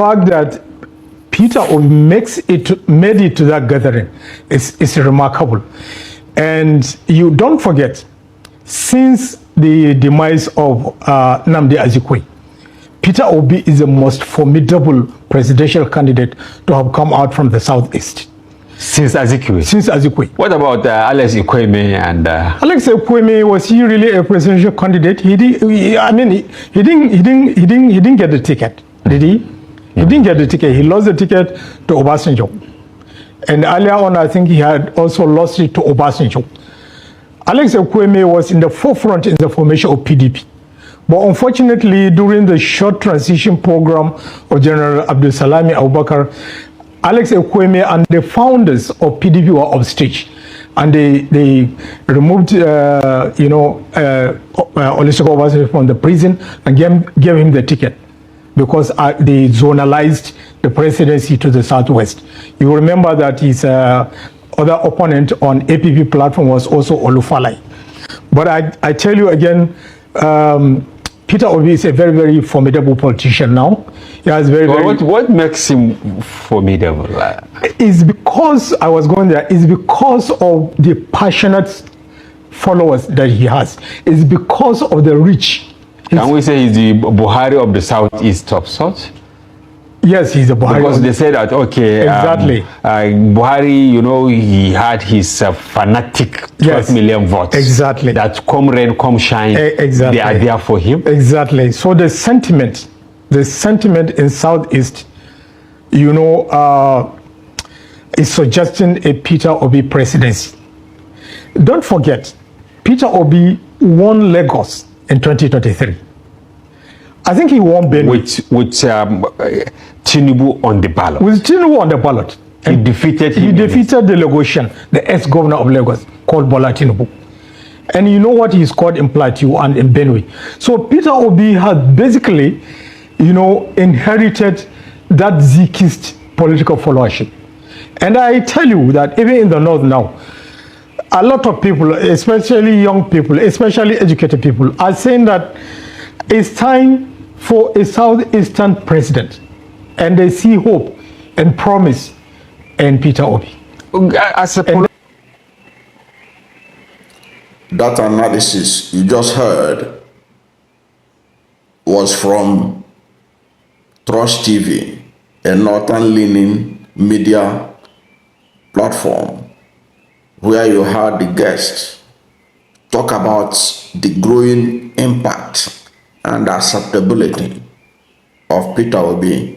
fact that Peter made it to that gathering is remarkable. And you don't forget, since the demise of Nnamdi Azikiwe, Peter Obi is the most formidable presidential candidate to have come out from the southeast. Since Azikiwe? Since Azikiwe. What about Alex Ekweme and... Alex Ekweme, was he really a presidential candidate? He didn't get the ticket, did he? He didn't get the ticket. He lost the ticket to Obasanjo. And earlier on, I think he had also lost it to Obasanjo. Alex Ekweme was in the forefront in the formation of PDP. But unfortunately, during the short transition program of General Abdul Salami Abubakar, Alex Ekweme and the founders of PDP were off stage. And they removed, Olusegun Obasanjo from the prison and gave him the ticket, because they zonalized the presidency to the southwest. You remember that his other opponent on APP platform was also Olufalai. But I tell you again, Peter Obi is a very, very formidable politician now. He has what makes him formidable? Is because, I was going there, is because of the passionate followers that he has. It's because of the reach. Can we say he's the Buhari of the Southeast of sorts? Yes, he's a Buhari. Because they say that, okay, exactly. Buhari, he had his fanatic 12 million votes. Exactly. That come rain, come shine, exactly. They are there for him. Exactly. So the sentiment in Southeast, is suggesting a Peter Obi presidency. Don't forget, Peter Obi won Lagos in 2023. I think he won Benue. With Tinubu on the ballot. With Tinubu on the ballot. He defeated him. He defeated the Lagosian, the ex-governor of Lagos, called Bola Tinubu. And you know what he scored in Plateau and in Benue. So Peter Obi has basically, inherited that Zikist political followership. And I tell you that even in the North now, a lot of people, especially young people, especially educated people, are saying that it's time for a Southeastern president. And they see hope and promise in Peter Obi. That analysis you just heard was from Trust TV, a northern-leaning media platform, where you heard the guests talk about the growing impact and acceptability of Peter Obi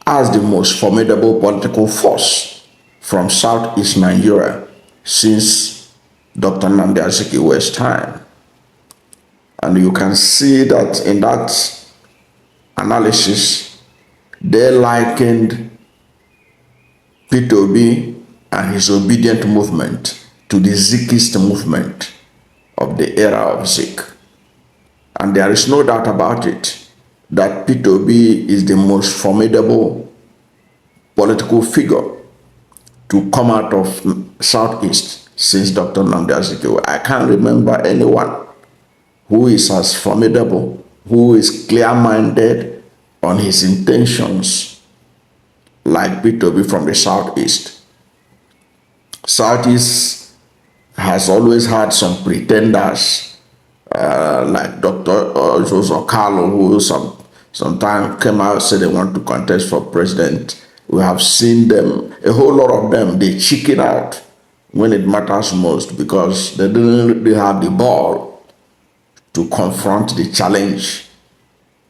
as the most formidable political force from Southeast Nigeria since Dr. Nnamdi Azikiwe's time. And you can see that in that analysis, they likened Peter Obi and his obedient movement to the Zikist movement of the era of Zik. And there is no doubt about it that Peter Obi is the most formidable political figure to come out of Southeast since Dr. Nnamdi Azikiwe. I can't remember anyone who is as formidable, who is clear-minded on his intentions like Peter Obi from the Southeast. Southeast has always had some pretenders like Dr. Joseph Carlo, who sometime came out and said they want to contest for president. We have seen them, a whole lot of them, they chicken out when it matters most because they didn't really have the ball to confront the challenge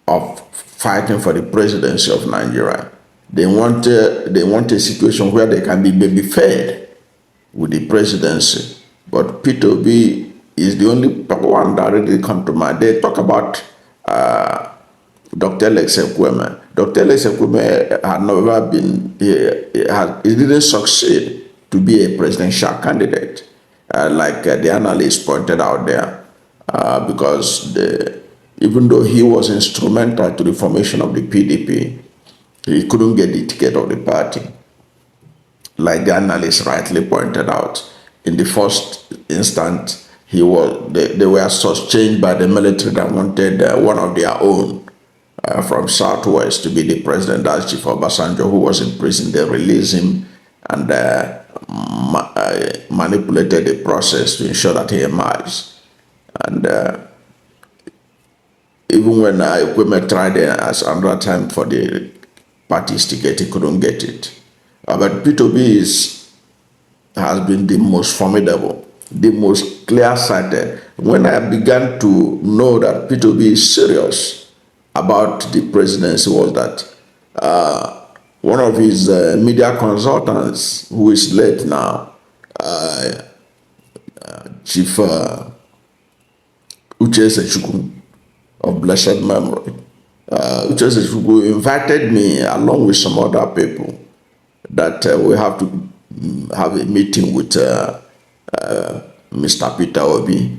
of fighting for the presidency of Nigeria. They want a situation where they can be baby fed with the presidency. But Peter Obi is the only one that really come to mind. They talk about Dr. Ekweme. Dr. Ekweme had never been, he didn't succeed to be a presidential candidate, like the analyst pointed out there, because even though he was instrumental to the formation of the PDP, he couldn't get the ticket of the party. Like the analyst rightly pointed out, in the first instance, they were sustained by the military that wanted one of their own from Southwest to be the president. That's Chief Obasanjo, who was in prison. They released him and manipulated the process to ensure that he emerged. And even when Equipment tried as another time for the party's ticket, he couldn't get it. But P2B has been the most formidable, the most clear-sighted. When I began to know that P2B is serious about the presidency, was that one of his media consultants, who is late now, Chief Uche Sechukwu of blessed memory, Uche Sechukwu invited me along with some other people that we have to have a meeting with Mr. Peter Obi.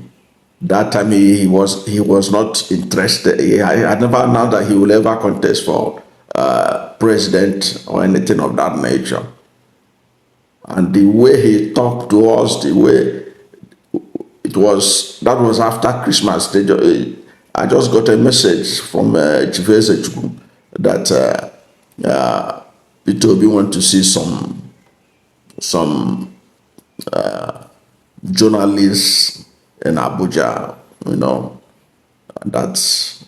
That time he was not interested. I never known that he will ever contest for president or anything of that nature. And the way he talked to us, the way that was after Christmas. I just got a message from Chief Ezechukwu that Peter Obi want to see some journalists in Abuja, that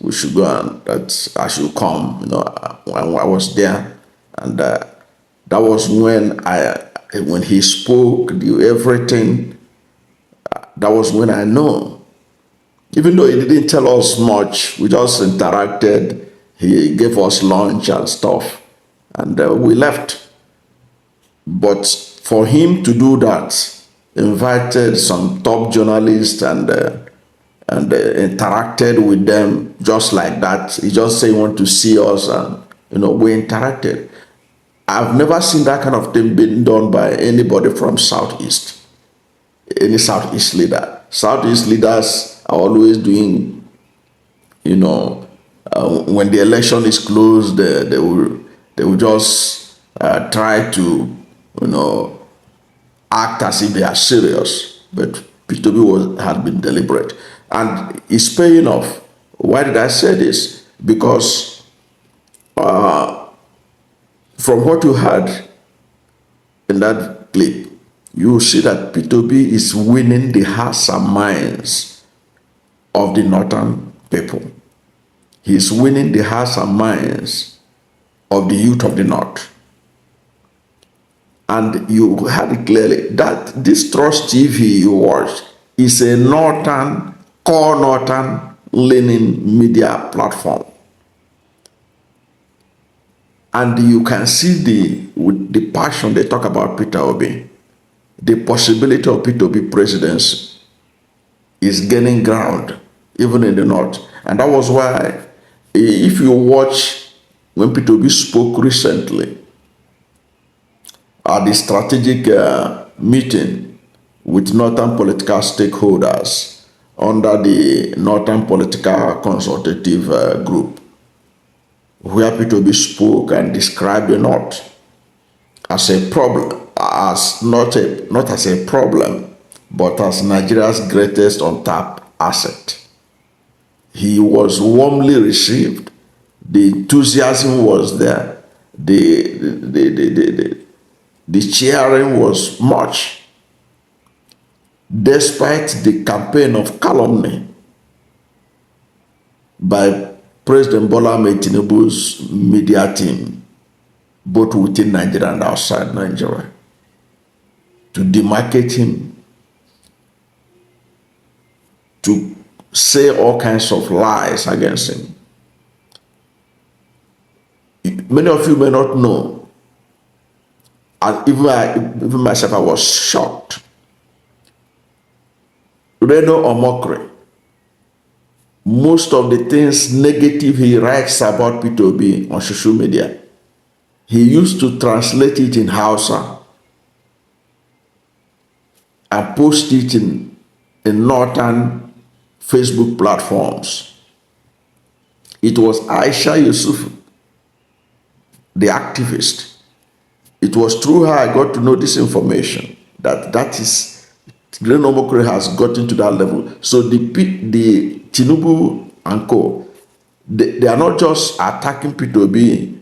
we should go and that I should come. I was there, and that was when he spoke, everything. That was when I know. Even though he didn't tell us much, we just interacted. He gave us lunch and stuff, and we left. But for him to do that, invited some top journalists and interacted with them just like that. He just said he want to see us, and we interacted. I've never seen that kind of thing being done by anybody from Southeast. Any Southeast leader. Southeast leaders are always doing, when the election is closed, they will just try to, act as if they are serious. But P2B had been deliberate, and it's paying off. Why did I say this? Because from what you heard in that clip, you see that P2B is winning the hearts and minds of the northern people. He's winning the hearts and minds of the youth of the north. And you heard it clearly that this Trust TV you watch is a core northern leaning media platform. And you can see with the passion they talk about Peter Obi. The possibility of P2B presidency is gaining ground, even in the north. And that was why, if you watch when P2B spoke recently at the strategic meeting with northern political stakeholders under the Northern Political Consultative Group, where P2B spoke and described the north as a problem, as not as a problem, but as Nigeria's greatest untapped asset. He was warmly received. The enthusiasm was there. The cheering was much, despite the campaign of calumny by President Bola Ahmed Tinubu's media team, both within Nigeria and outside Nigeria, to demarcate him, to say all kinds of lies against him. Many of you may not know, and even myself, I was shocked. Reno or mockery. Most of the things negative he writes about P2B on social media, he used to translate it in Hausa and post it in northern Facebook platforms. It was Aisha Yusuf, the activist. It was through her I got to know this information, that is, Reno Mokre has gotten to that level. So the Tinubu and co, they are not just attacking P2B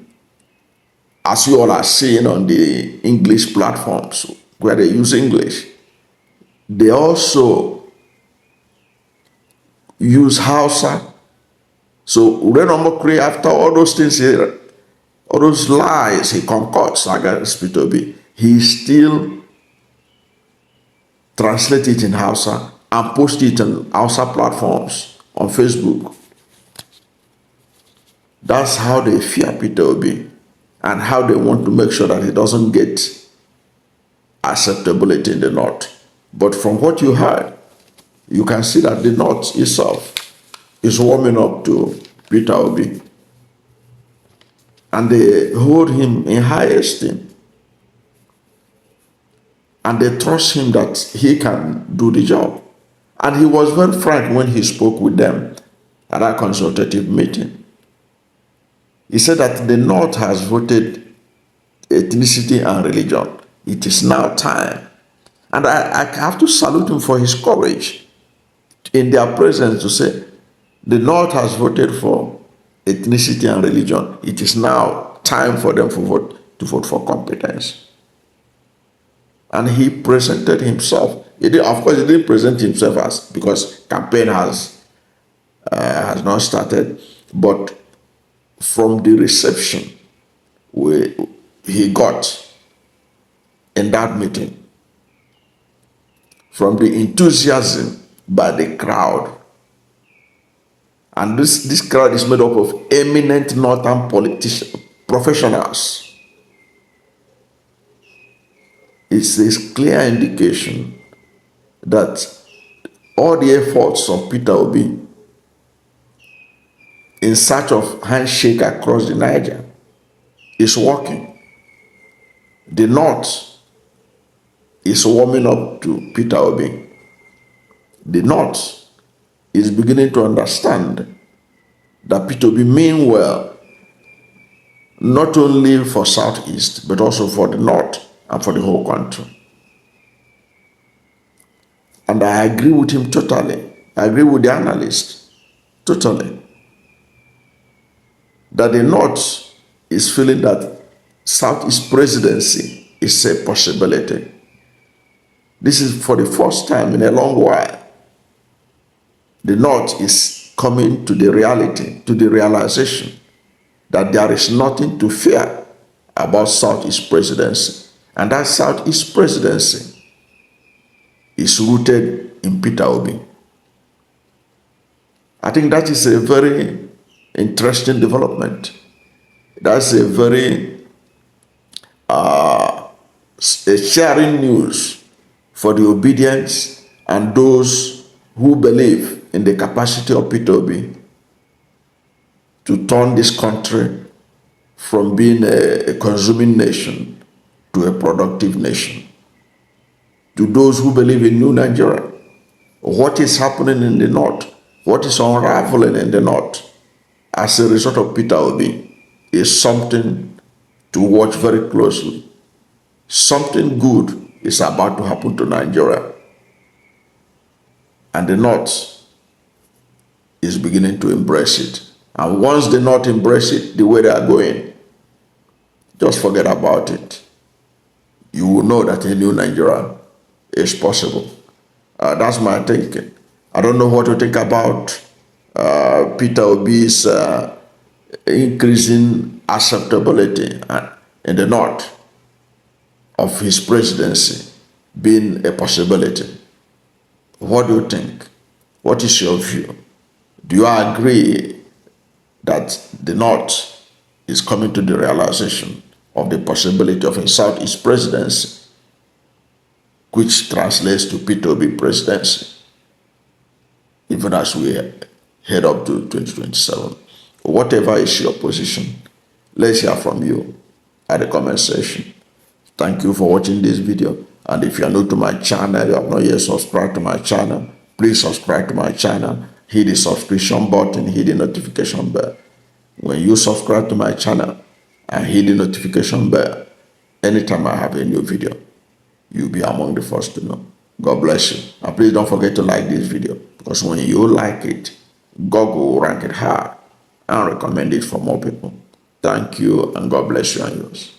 as you all are seeing on the English platforms where they use English. They also use Hausa. So Nnamdi, after all those things here, all those lies he concocts against P2B, he still translate it in Hausa and post it on Hausa platforms on Facebook. That's how they fear P2B and how they want to make sure that he doesn't get acceptability in the North. But from what you heard, you can see that the North itself is warming up to Peter Obi. And they hold him in high esteem. And they trust him that he can do the job. And he was very frank when he spoke with them at that consultative meeting. He said that the North has voted ethnicity and religion. It is now time. And I have to salute him for his courage in their presence to say, the North has voted for ethnicity and religion. It is now time for them to vote for competence. And he presented himself. Of course, he didn't present himself as, because campaign has not started. But from the reception he got in that meeting, from the enthusiasm by the crowd, and this crowd is made up of eminent northern politicians, professionals. It's a clear indication that all the efforts of Peter Obi in search of handshake across the Niger is working. The North is warming up to Peter Obi. The North is beginning to understand that Peter Obi mean well, not only for Southeast, but also for the North and for the whole country. And I agree with him totally. I agree with the analyst totally, that the North is feeling that Southeast presidency is a possibility. This is for the first time in a long while. The North is coming to the reality, to the realization that there is nothing to fear about Southeast presidency. And that Southeast presidency is rooted in Peter Obi. I think that is a very interesting development. That's a very a sharing news for the obedience and those who believe in the capacity of Peter Obi to turn this country from being a consuming nation to a productive nation. To those who believe in New Nigeria, what is happening in the North, what is unraveling in the North as a result of Peter Obi is something to watch very closely. Something good is about to happen to Nigeria. And the North is beginning to embrace it. And once the North embrace it the way they are going, just forget about it. You will know that a new Nigeria is possible. That's my thinking. I don't know what to think about Peter Obi's increasing acceptability in the North of his presidency being a possibility. What do you think? What is your view? Do you agree that the North is coming to the realization of the possibility of a Southeast presidency, which translates to Peter Obi presidency, even as we head up to 2027? Whatever is your position, let's hear from you at the comment section. Thank you for watching this video. And if you are new to my channel, you have not yet subscribed to my channel, please subscribe to my channel. Hit the subscription button, hit the notification bell. When you subscribe to my channel and hit the notification bell, anytime I have a new video, you'll be among the first to know. God bless you. And please don't forget to like this video, because when you like it, God will rank it high and recommend it for more people. Thank you, and God bless you and yours.